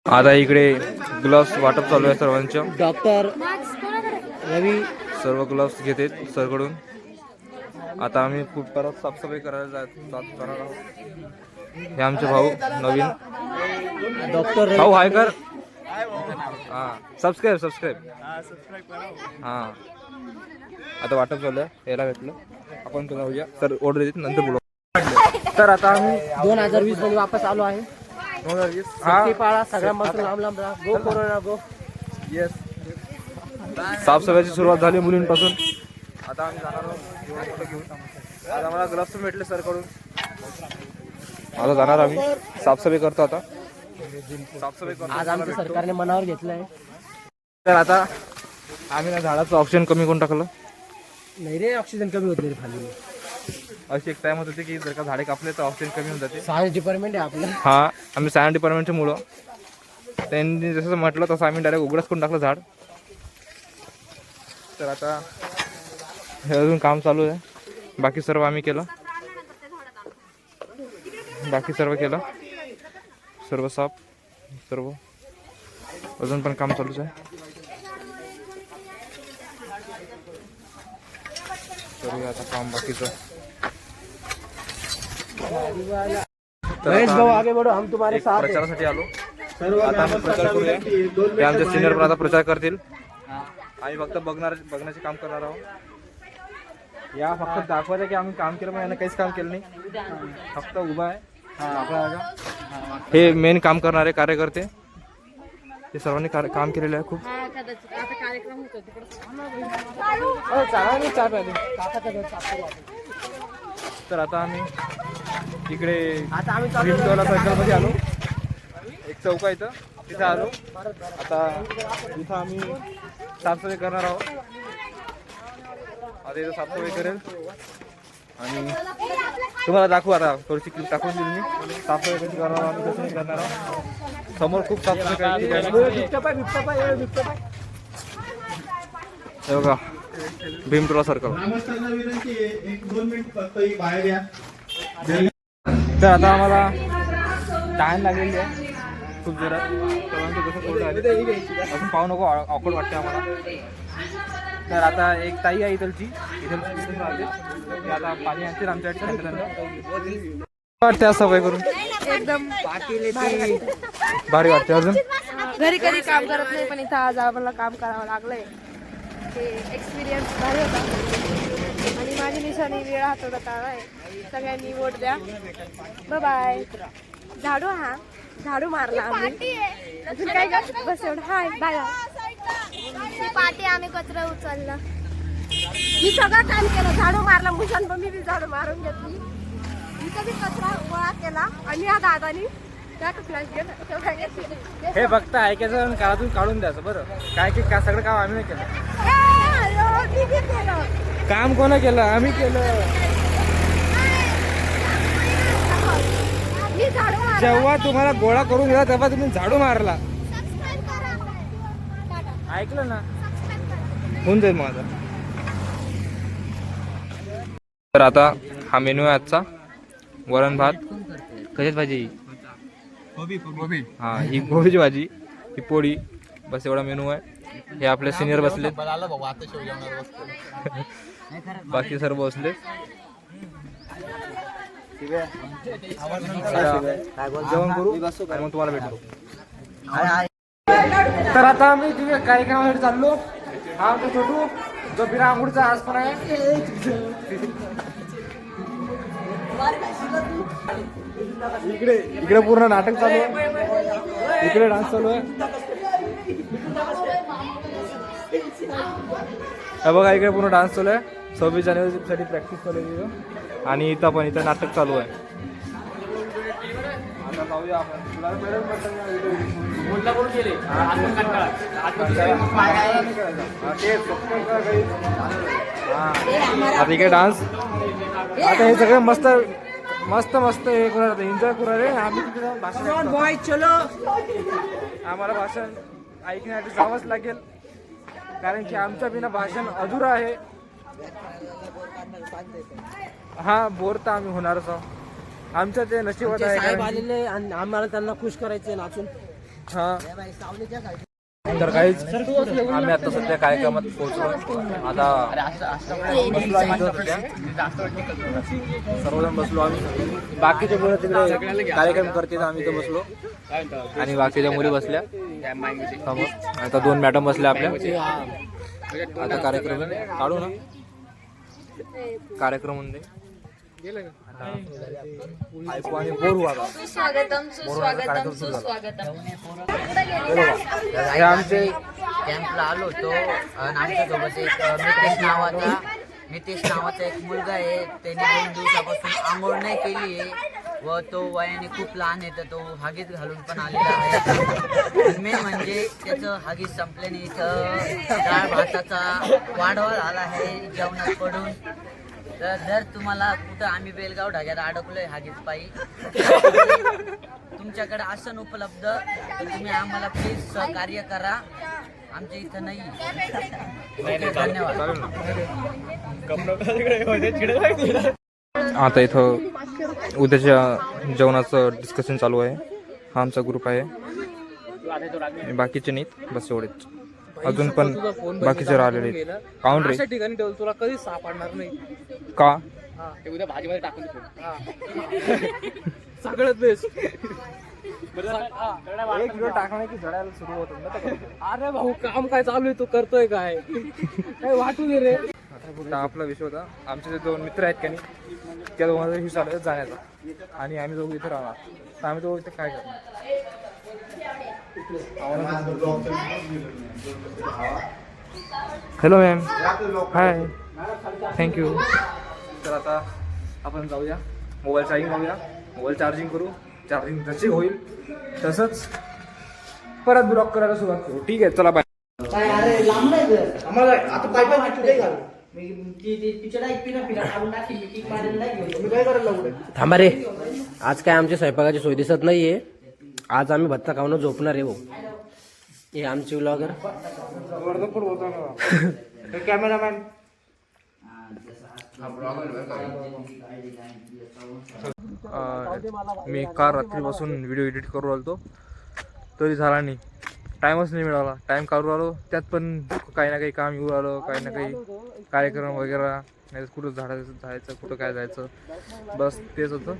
आता इकडे ग्लोव्स वाटप चालू आहे सर्वांच्या. डॉक्टर रवी सर्व ग्लोव्स घेते सरकडून. आता आम्ही खूप परत साफसफाई करायला जाणार आहोत. हे आमचे भाऊ नवीन डॉक्टर भाऊ हाय कर. हा सबस्क्राईब हा. आता वाटप झालं, यायला भेटलं, आपण पण जाऊया सर. ऑर्डर देते नंतर बोलू. तर आता आम्ही 2020 मध्ये वापस आलो आहे. 2020 सेफ्टी पाळा, सगळ्या मस्त लांब लांब राहा. गो कोरोना गो. येस. साफसफाईची सुरुवात झाली मुलींपासून. आता आम्ही जाणार आहोत जेवण घेऊन. आता आम्हाला ग्लव्स भेटले सरकडून. आता जाणार आम्ही साफसफाई करतो. आता साफसफाई करतो. आज आमच्या सरकारने मनावर घेतलंय. तर आता आम्ही ना झाडाचं ऑक्सिजन कमी करून टाकलं. नाही रे, ऑक्सिजन कमी होत नाही खाली. अशी एक टाइम होते की जर का झाडे कापले तर ऑक्सिजन कमी होऊन जाते. सायन्स डिपार्टमेंट आहे आपलं. हा, आम्ही सायन्स डिपार्टमेंटच्या मुलं. त्यांनी जसं म्हटलं तसं आम्ही डायरेक्ट उघडच करून टाकलं झाड. तर आता हे अजून काम चालू आहे. बाकी सर्व आम्ही केलं. सर्व साफ सर्व. अजून पण काम चालूच आहे. करूया आता काम बाकीचं. महेश भाऊ आगे बढ़ो, हम तुम्हारे साथ हैं. प्रचारासाठी आलो. आता आम्ही प्रचार करूया. ते आमचे सिनियर पण आता प्रचार करतील. आम्ही फक्त बघण्याचे काम करणार आहोत. या फक्त दाखवायचं की आम्ही काम केलं, पण यानं काहीच काम केलं नाही. फक्त उभा आहे. हे मेन काम करणारे कार्यकर्ते, हे सर्वांनी काम केलेलं आहे खूप. तर आता आम्ही इकडे भीमटोला सर्कलमध्ये आलो. एक चौक आहे इथं, तिथं आलो. आता इथं आम्ही साफसफाई करणार आहोत. आता इथं साफसफाई करेल आणि तुम्हाला दाखवू. आता थोडीशी क्लिप टाकून देईल मी. साफसफाई कशी करणार आहोत, कसं नाही करणार आहोत. समोर खूप साफसफाई करायची. हे बघा भीमटोला सर्कल. तर आता आम्हाला टाइम लागलेली आहे खूप जोरात. असं पाहू नको, ऑकवर्ड वाटते आम्हाला. तर आता एक ताई आहे इथलची राहते. आता पाणी आणतील आमच्याकडे. वाटते सफाई करून एकदम भारी वाटते. अजून घरी कधी काम करत नाही, पण इथं आज आम्हाला काम करावं लागलंय. ते एक्सपिरियन्स भारी होता. आणि माझी निशाणी वेळ हातोडा टाळा आहे. सगळ्यांनी वोट द्या. बाय. झाडू मारला आम्ही. अजून काय का बस एवढं. Hi bye. पाठी आम्ही कचरा उचलला. मी सगळं काम केलं. झाडू मारला, मुशान पण मी झाडू मारून घेतली. मी कधी कचरा गोळा केला आणि या दादानी हे फक्त ऐकायचं आणि काळातून काढून द्यायचं. बरं काय की सगळं काम आम्ही नाही केलं. काम कोणा केलं? आम्ही केलं. जेव्हा तुम्हाला गोळा करून गेला तेव्हा तुम्ही झाडू मारला. ऐकलं ना? होऊन जाईल माझा. तर आता हा मेनू आहे आजचा. वरण भात, कशाची भाजी? हा, ही गोबीची भाजी, ही पोळी. बस एवढा मेनू आहे. हे आपले सिनियर बसले, बाकी सर्व बसले. जेवण करू आणि मग तुम्हाला भेटतो. तर आता आम्ही कार्यक्रमासाठी चाललो. हा आमचा छोटू जो बिना आंघोळीचा आज पण आहे. इकडे पूर्ण नाटक चालू आहे. इकडे डान्स चालू आहे. बघा इकडे पूर्ण डान्स चालू आहे. 26 जानेवारीसाठी प्रॅक्टिस चालू आहे. आणि इथं नाटक चालू आहे. आता जाऊया आपण. आता इकडे डान्स. आता हे सगळं मस्त हे करू, एन्जॉय करू रे. आम्ही तिकडे भाषण बॉय चलो. आम्हाला भाषण ऐकण्यासाठी जावंच लागेल, कारण की आमच्या बिना भाषण अधुरा आहे. हा, बोर तर आम्ही होणारच आहोत. आमचं ते नशिबात आहे साहेब कारण की- आलेले आणि आम्हाला त्यांना खुश करायचे नाचून. हा तर काहीच आम्ही आता सध्या कार्यक्रमात पोहोचलो. आता बसलो आम्ही इथं सध्या. सर्वजण बसलो आम्ही. बाकीचे मुलं तिकडे कार्यक्रम करते आम्ही इथं बसलो आणि बाकीच्या मुली बसल्या समोर. आता 2 मॅडम बसल्या आपल्या. आता कार्यक्रम काढू ना कार्यक्रम म्हणजे ऐकू आणि बोर व्हा. सुस्वागतम सुस्वागतम सुस्वागतम. हे आमचे कॅम्पला आलो होतो आणि आमच्यासोबत एक मितेश नावाचा एक मुलगा आहे. त्याने 2 दिवसापासून आंघोळ नाही केली आहे व तो वयाने खूप लहान आहे तर तो हागीच घालून पण आलेला आहे. मेन म्हणजे त्याचं हागीच संपल्याने इथं डाळ भाताचा वाढवा झाला आहे जेवणात पडून. तर जर तुम्हाला कुठं आम्ही बेलगाव ढाग्यात अडकलोय हागीच पायी तुमच्याकडे आसन उपलब्ध तर तुम्ही आम्हाला प्लीज सहकार्य करा. आमच्या इथं नाही. धन्यवाद. आता इथं उद्याच्या जेवणाचं डिस्कशन चालू आहे. हा आमचा ग्रुप आहे. बाकीचे नाहीत बस एवढेच. अजून पण बाकीचे राहिलेले आहेत. काउंट रे अशा ठिकाणी ठेवलं तुला कधीच सापडणार नाही. का ते उद्या भाजीमध्ये टाकून दे. सगळ्यात बेस्ट. एक व्हिडिओ टाकणार की जडायला सुरू होतं ना. अरे भाऊ काम काय चालू आहे तू करतोय काय काय वाटू दे रे. तर आपला विषय होता आमचे जे 2 मित्र आहेत का नाही त्या दोघांचा विषय चालू आहे जाण्याचा आणि आम्ही दोघं इथे राहणार. तर आम्ही दोघं इथे काय करणार. Hello ma'am hi thank you. तर आता आपण जाऊया मोबाईल चार्जिंग लावूया. मोबाईल चार्जिंग करू. चार्जिंग जसे होईल तसंच परत ब्लॉक करायला सुरुवात करू. ठीक आहे चला बाय. थांबा रे आज काय आमच्या स्वयंपाकाची सोय दिसत नाहीये. आज आम्ही भत्ता खाऊन झोपणार आहे. भाऊ हे आमचे व्लॉगर कॅमेरामॅन मी काल रात्रीपासून व्हिडिओ एडिट करू आलो तरी झाला नाही. टाईमच नाही मिळाला. टाईम काढू आलो त्यात पण काही ना काही काम येऊ आलं. काही ना काही कार्यक्रम वगैरे नाही कुठं जायचं कुठं काय जायचं बस तेच होतं.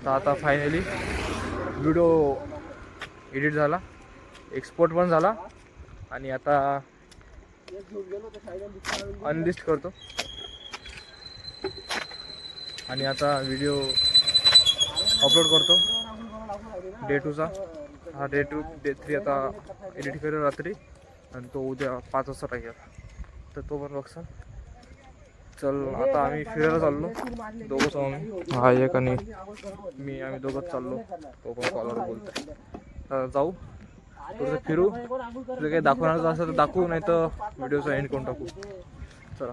तर आता फायनली व्हिडिओ एडिट झाला. एक्सपोर्ट पण झाला आणि आता अनलिस्ट करतो आणि आता व्हिडिओ अपलोड करतो डे 2चा. हा डे 3 आता एडिट करेल रात्री आणि तो उद्या 5 वाजता टाकेल. तर तो पण बघसा. चल आता आम्ही फिरायला चाललो दोघंच आम्ही. हा एक आणि मी आम्ही दोघंच चाललो. तो पण कॉलवर बोलतो. जाऊ थोडंसं फिरू. तुला काही दाखवणार असेल तर दाखवू नाही तर व्हिडिओचा एंड करून टाकू. चला.